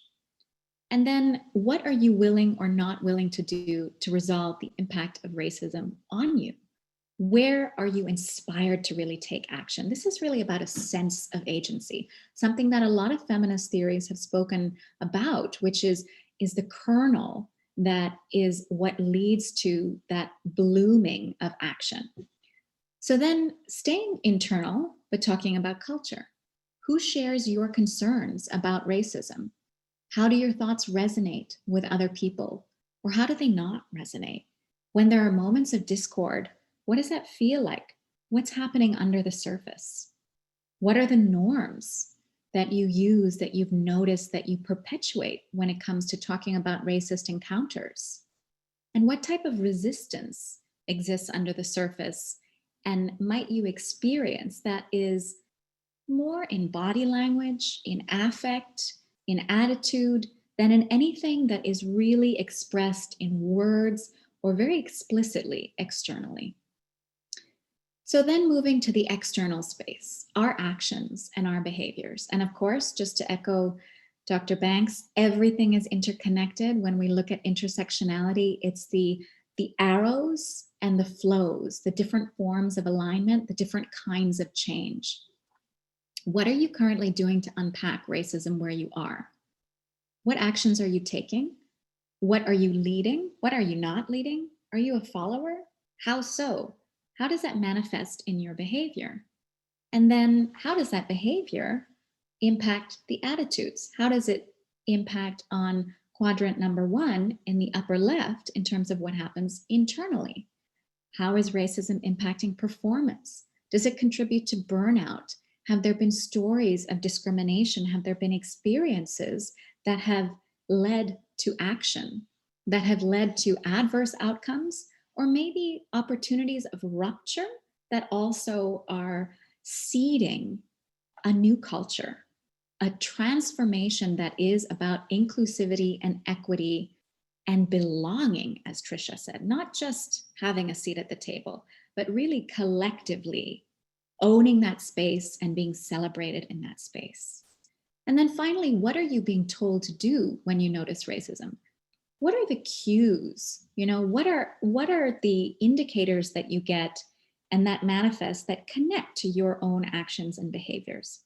And then what are you willing or not willing to do to resolve the impact of racism on you? Where are you inspired to really take action? This is really about a sense of agency, something that a lot of feminist theories have spoken about, which is the kernel that is what leads to that blooming of action. So then staying internal, but talking about culture. Who shares your concerns about racism? How do your thoughts resonate with other people? Or how do they not resonate? When there are moments of discord, what does that feel like? What's happening under the surface? What are the norms that you use, that you've noticed, that you perpetuate when it comes to talking about racist encounters? And what type of resistance exists under the surface? And might you experience that is more in body language, in affect, in attitude, than in anything that is really expressed in words or very explicitly externally? So then moving to the external space, our actions and our behaviors. And of course, just to echo Dr. Banks, everything is interconnected. When we look at intersectionality, it's the arrows and the flows, the different forms of alignment, the different kinds of change. What are you currently doing to unpack racism where you are? What actions are you taking? What are you leading? What are you not leading? Are you a follower? How so? How does that manifest in your behavior? And then how does that behavior impact the attitudes? How does it impact on quadrant number 1 in the upper left in terms of what happens internally? How is racism impacting performance? Does it contribute to burnout? Have there been stories of discrimination? Have there been experiences that have led to action, that have led to adverse outcomes, or maybe opportunities of rupture that also are seeding a new culture, a transformation that is about inclusivity and equity and belonging, as Tricia said, not just having a seat at the table, but really collectively owning that space and being celebrated in that space. And then finally, what are you being told to do when you notice racism? What are the cues? You know, what are the indicators that you get and that manifest that connect to your own actions and behaviors?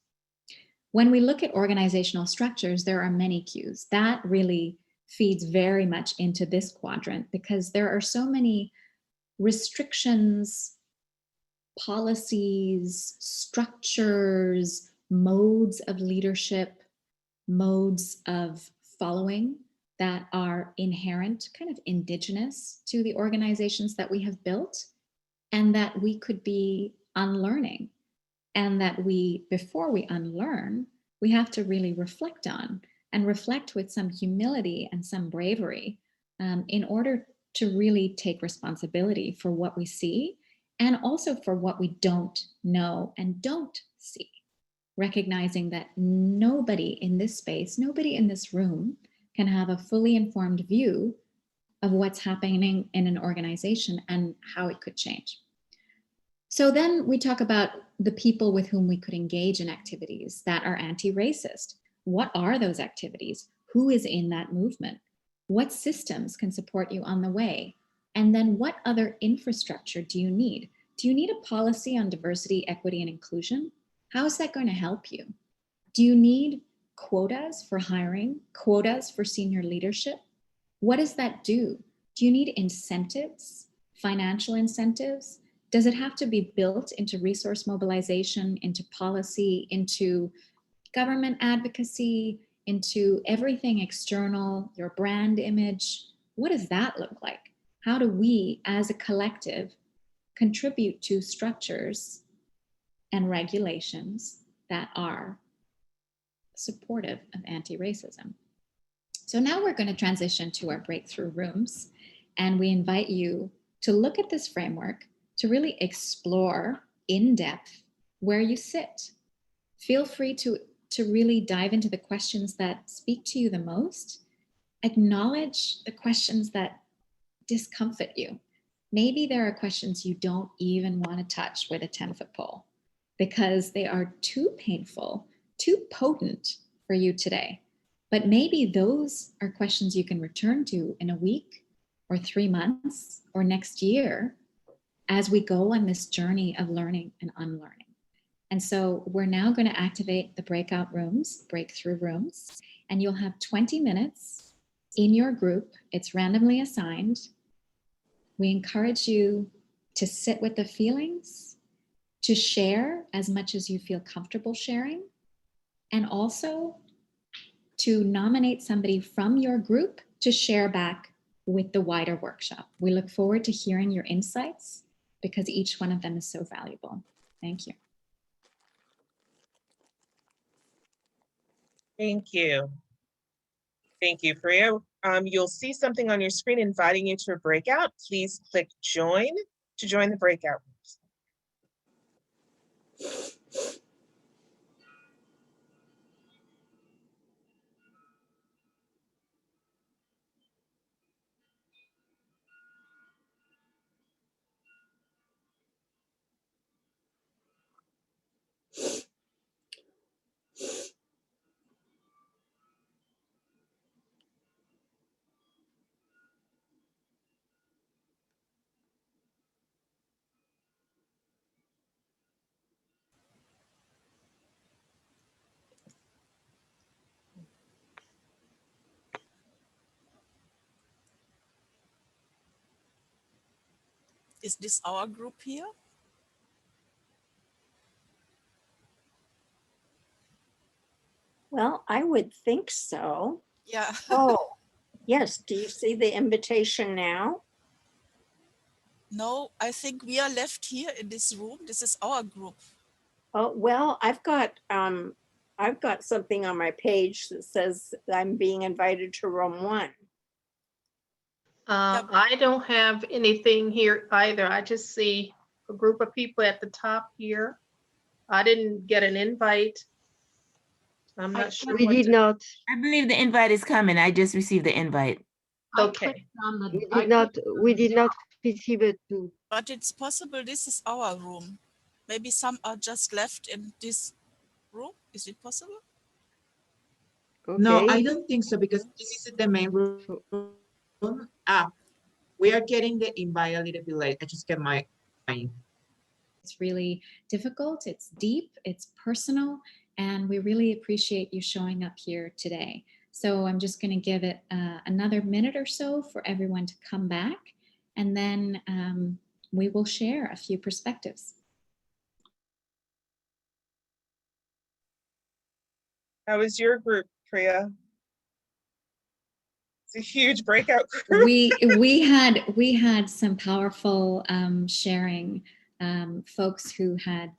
When we look at organizational structures, there are many cues. That really feeds very much into this quadrant because there are so many restrictions, policies, structures, modes of leadership, modes of following that are inherent, kind of indigenous to the organizations that we have built, and that we could be unlearning. And that before we unlearn, we have to really reflect on and reflect with some humility and some bravery in order to really take responsibility for what we see and also for what we don't know and don't see. Recognizing that nobody in this space, nobody in this room can have a fully informed view of what's happening in an organization and how it could change. So then we talk about the people with whom we could engage in activities that are anti-racist. What are those activities? Who is in that movement? What systems can support you on the way? And then what other infrastructure do you need? Do you need a policy on diversity, equity, and inclusion? How is that going to help you? Do you need quotas for hiring, quotas for senior leadership? What does that do? Do you need incentives, financial incentives? Does it have to be built into resource mobilization, into policy, into government advocacy, into everything external, your brand image? What does that look like? How do we, as a collective, contribute to structures and regulations that are supportive of anti-racism? So now we're going to transition to our breakthrough rooms, and we invite you to look at this framework to really explore in depth where you sit. Feel free to really dive into the questions that speak to you the most. Acknowledge the questions that discomfort you. Maybe there are questions you don't even want to touch with a 10-foot pole because they are too painful, too potent for you today. But maybe those are questions you can return to in a week or 3 months or next year as we go on this journey of learning and unlearning. And so we're now going to activate the breakout rooms, breakthrough rooms, and you'll have 20 minutes in your group. It's randomly assigned. We encourage you to sit with the feelings, to share as much as you feel comfortable sharing, and also to nominate somebody from your group to share back with the wider workshop. We look forward to hearing your insights because each one of them is so valuable. Thank you. Thank you. Thank you, Freya. You'll see something on your screen inviting you to a breakout. Please click join to join the breakout rooms. Is this our group here? Well, I would think so. Yeah. Oh, yes. Do you see the invitation now? No, I think we are left here in this room. This is our group. Oh, well, I've got something on my page that says I'm being invited to room 1. I don't have anything here either. I just see a group of people at the top here. I didn't get an invite I'm not sure. We what did to- not. I believe the invite is coming. I just received the invite. Okay. We did not receive it too. But it's possible this is our room. Maybe some are just left in this room. Is it possible? Okay. No, I don't think so, because this is the main room. We are getting the invite a little bit late. I just get my. It's really difficult, it's deep, it's personal, and we really appreciate you showing up here today. So I'm just going to give it another minute or so for everyone to come back, and then we will share a few perspectives. How is your group, Priya? It's a huge breakout group. We had some powerful sharing, folks who had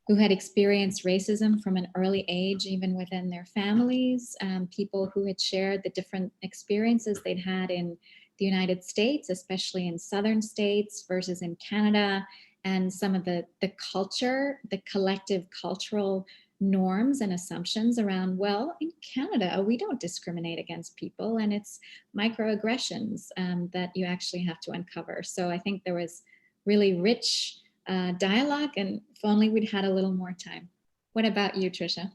experienced racism from an early age, even within their families, people who had shared the different experiences they'd had in the United States, especially in southern states versus in Canada, and some of the culture, the collective cultural norms and assumptions around, well, in Canada, we don't discriminate against people, and it's microaggressions that you actually have to uncover. So I think there was really rich dialogue, and if only we'd had a little more time. What about you, Tricia?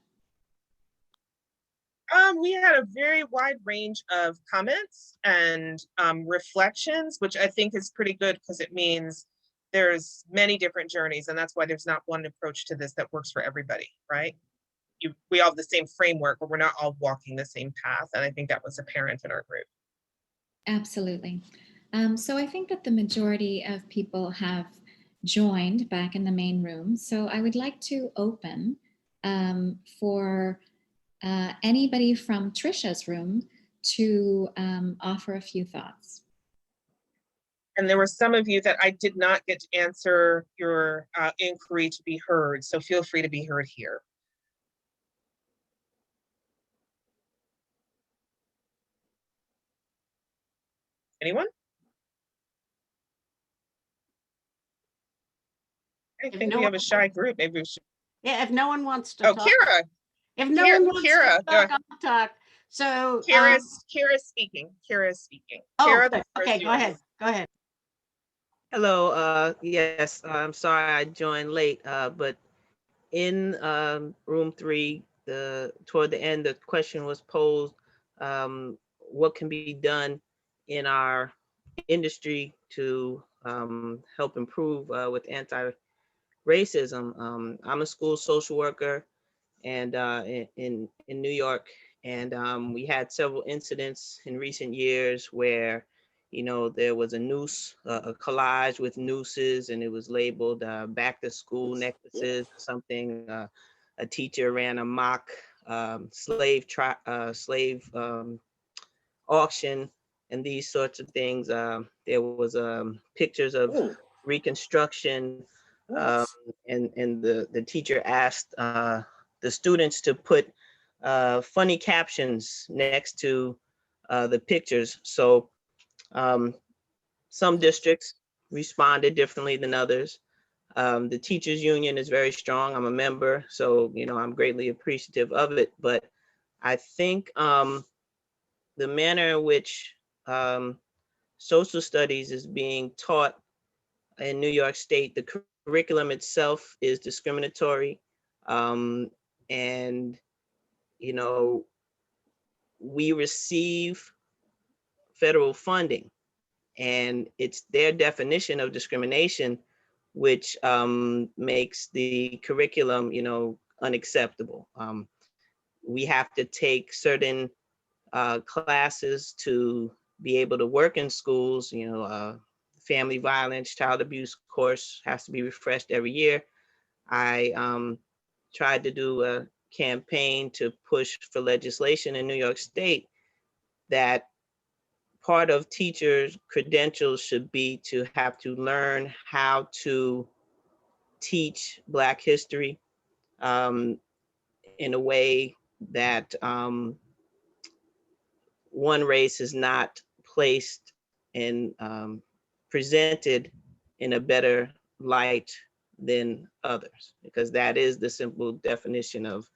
We had a very wide range of comments and reflections, which I think is pretty good, because it means there's many different journeys, and that's why there's not one approach to this that works for everybody, right? We all have the same framework, but we're not all walking the same path, and I think that was apparent in our group. Absolutely. So I think that the majority of people have joined back in the main room. So I would like to open for anybody from Tricia's room to offer a few thoughts. And there were some of you that I did not get to answer your inquiry to be heard, so feel free to be heard here. Anyone? I think we have a shy group. Maybe we should. Yeah, if no one wants to Oh, talk. Kira. If no one wants Kira, to talk, I'll talk. So Kira's speaking. Kira's speaking. Oh, Kira, the floor is okay, go yours. ahead. Go ahead. Hello, yes, I'm sorry I joined late, but in room 3, toward the end, the question was posed, what can be done in our industry to help improve with anti-racism. I'm a school social worker and in New York, and we had several incidents in recent years where, you know, there was a noose, a collage with nooses, and it was labeled back to school necklaces or something. A teacher ran a mock slave auction and these sorts of things. There was pictures of Reconstruction, and the teacher asked the students to put funny captions next to the pictures. So some districts responded differently than others. The teachers union is very strong. I'm a member, so you know I'm greatly appreciative of it. But I think the manner in which social studies is being taught in New York State, the curriculum itself is discriminatory, and you know we receive federal funding, and it's their definition of discrimination which makes the curriculum, you know, unacceptable. We have to take certain classes to be able to work in schools. You know, family violence, child abuse course has to be refreshed every year. I tried to do a campaign to push for legislation in New York State that part of teachers' credentials should be to have to learn how to teach Black history in a way that one race is not placed and presented in a better light than others, because that is the simple definition of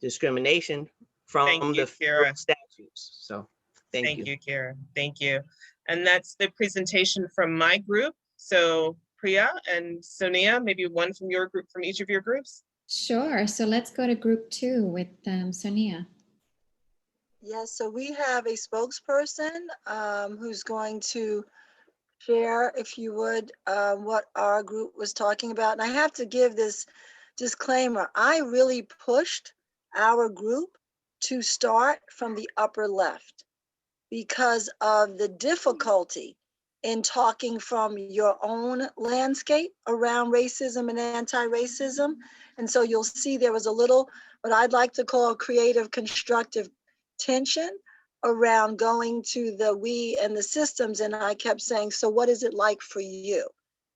discrimination Thank from you, the Kira. federal statutes. So thank you. Thank you, Kira. Thank you. And that's the presentation from my group. So Priya and Sonia, maybe one from your group, from each of your groups. Sure. So let's go to group 2 with Sonia. Yes, so we have a spokesperson who's going to share, if you would, what our group was talking about. And I have to give this disclaimer. I really pushed our group to start from the upper left because of the difficulty in talking from your own landscape around racism and anti-racism. And so you'll see there was a little, what I'd like to call creative constructive tension around going to the we and the systems. And I kept saying, so what is it like for you?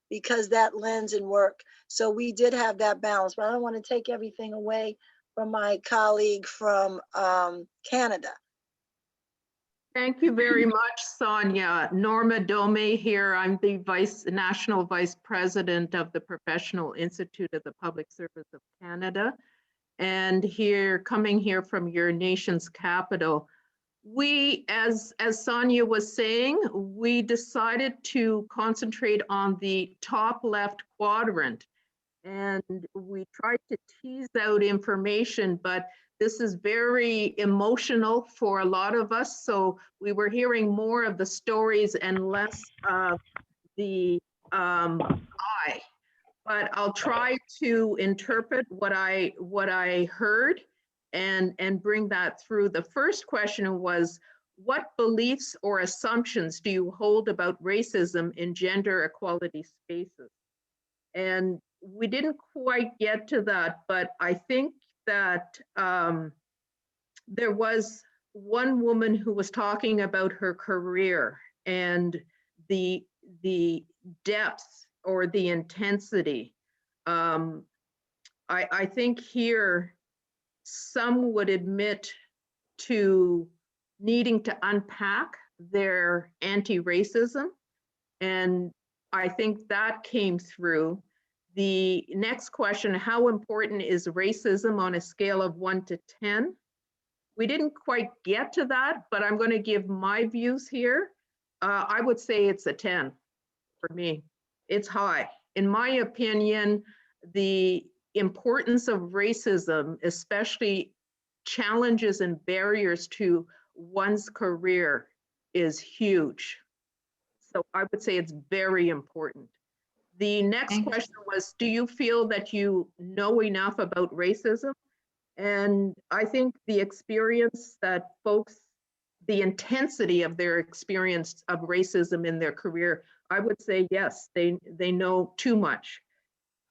Because that lens and work. So we did have that balance, but I don't want to take everything away from my colleague from Canada. Thank you very much, Sonia. Norma Dome here. I'm the National Vice President of the Professional Institute of the Public Service of Canada. And coming here from your nation's capital, we, as Sonia was saying, we decided to concentrate on the top left quadrant. And we tried to tease out information, but this is very emotional for a lot of us. So we were hearing more of the stories and less of the I. But I'll try to interpret what I heard and bring that through. The first question was, what beliefs or assumptions do you hold about racism in gender equality spaces? And we didn't quite get to that, but I think that there was one woman who was talking about her career and the depth or the intensity. I think here some would admit to needing to unpack their anti-racism, and I think that came through. The next question, how important is racism on a scale of 1 to 10? We didn't quite get to that, but I'm going to give my views here. I would say it's a 10 for me. It's high. In my opinion, the importance of racism, especially challenges and barriers to one's career, is huge. So I would say it's very important. The next question was, do you feel that you know enough about racism? And I think the experience that folks, the intensity of their experience of racism in their career, I would say yes, they know too much.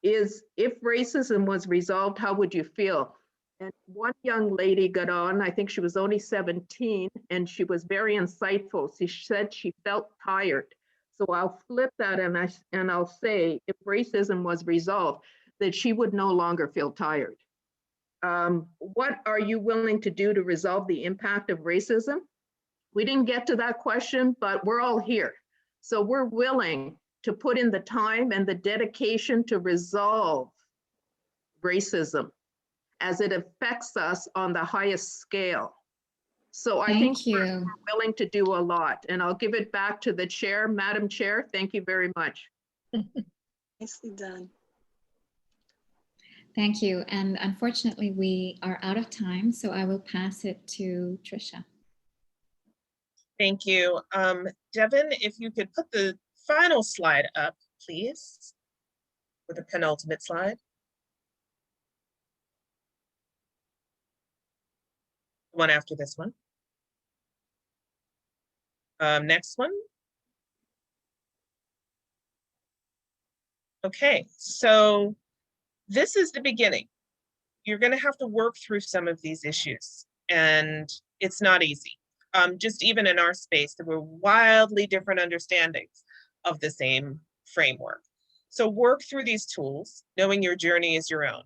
If racism was resolved, how would you feel? And one young lady got on, I think she was only 17, and she was very insightful. She said she felt tired. So I'll flip that and I'll say, if racism was resolved, that she would no longer feel tired. What are you willing to do to resolve the impact of racism? We didn't get to that question, but we're all here. So we're willing to put in the time and the dedication to resolve racism as it affects us on the highest scale. So I think we're willing to do a lot, and I'll give it back to the chair. Madam Chair, thank you very much. Nicely done. Thank you. And unfortunately, we are out of time, so I will pass it to Tricia. Thank you. Devin, if you could put the final slide up, please, or the penultimate slide. One after this one. Next one. Okay, so this is the beginning. You're going to have to work through some of these issues, and it's not easy. Just even in our space, there were wildly different understandings of the same framework. So work through these tools, knowing your journey is your own.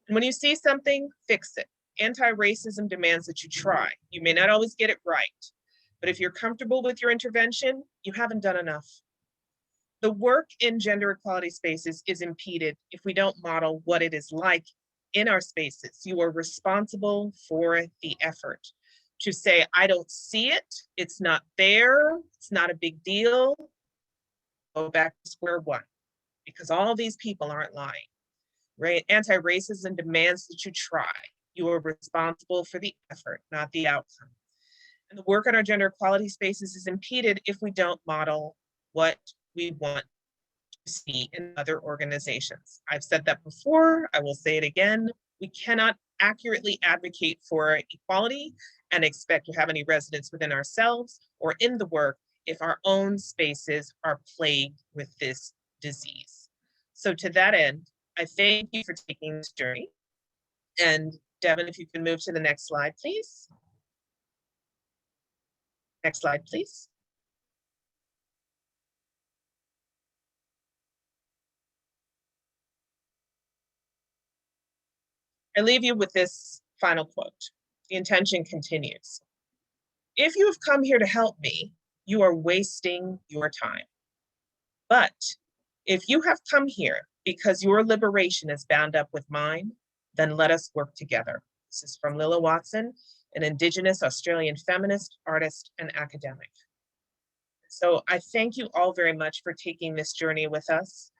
And when you see something, fix it. Anti-racism demands that you try. You may not always get it right, but if you're comfortable with your intervention, you haven't done enough. The work in gender equality spaces is impeded if we don't model what it is like in our spaces, you are responsible for the effort to say, I don't see it, it's not there, it's not a big deal. Go back to square one, because all these people aren't lying, right? Anti-racism demands that you try. You are responsible for the effort, not the outcome. And the work on our gender equality spaces is impeded if we don't model what we want to see in other organizations. I've said that before, I will say it again. We cannot accurately advocate for equality and expect to have any resonance within ourselves or in the work if our own spaces are plagued with this disease. So to that end, I thank you for taking this journey. And Devin, if you can move to the next slide, please. Next slide, please. I leave you with this final quote. The intention continues. If you have come here to help me, you are wasting your time. But if you have come here because your liberation is bound up with mine, then let us work together. This is from Lilla Watson, an Indigenous Australian feminist, artist, and academic. So I thank you all very much for taking this journey with us.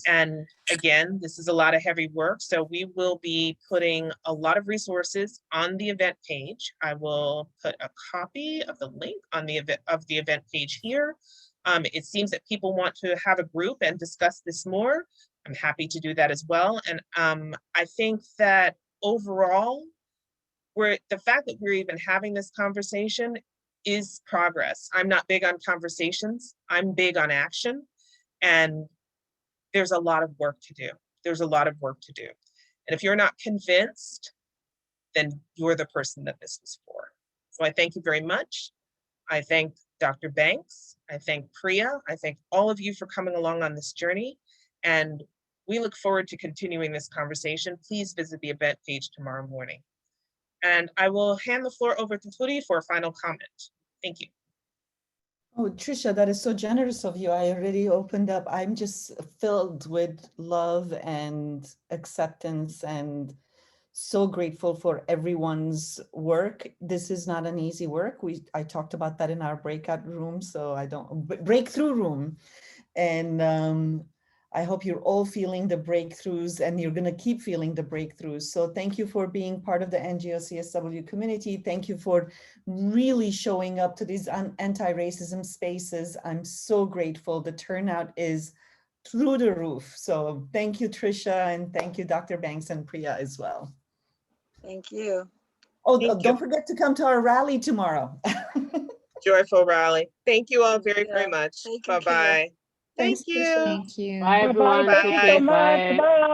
And again, this is a lot of heavy work, so we will be putting a lot of resources on the event page. I will put a copy of the link on the event page here. It seems that people want to have a group and discuss this more. I'm happy to do that as well. And I think that overall, the fact that we're even having this conversation is progress. I'm not big on conversations. I'm big on action. And there's a lot of work to do. There's a lot of work to do. And if you're not convinced, then you're the person that this was for. So I thank you very much. I thank Dr. Banks. I thank Priya. I thank all of you for coming along on this journey. And we look forward to continuing this conversation. Please visit the event page tomorrow morning. And I will hand the floor over to Turi for a final comment. Thank you. Oh, Trisha, that is so generous of you. I already opened up. I'm just filled with love and acceptance and so grateful for everyone's work. This is not an easy work. I talked about that in our breakout room, so breakthrough room. And I hope you're all feeling the breakthroughs and you're going to keep feeling the breakthroughs. So thank you for being part of the NGO CSW community. Thank you for really showing up to these anti-racism spaces. I'm so grateful. The turnout is through the roof. So thank you, Trisha, and thank you, Dr. Banks and Priya as well. Thank you. Oh, don't forget to come to our rally tomorrow. Joyful rally. Thank you all very, very much. Bye-bye. Thanks, Thank you. Trisha. Thank you. Bye, everyone. Bye. Take care. Bye. Bye.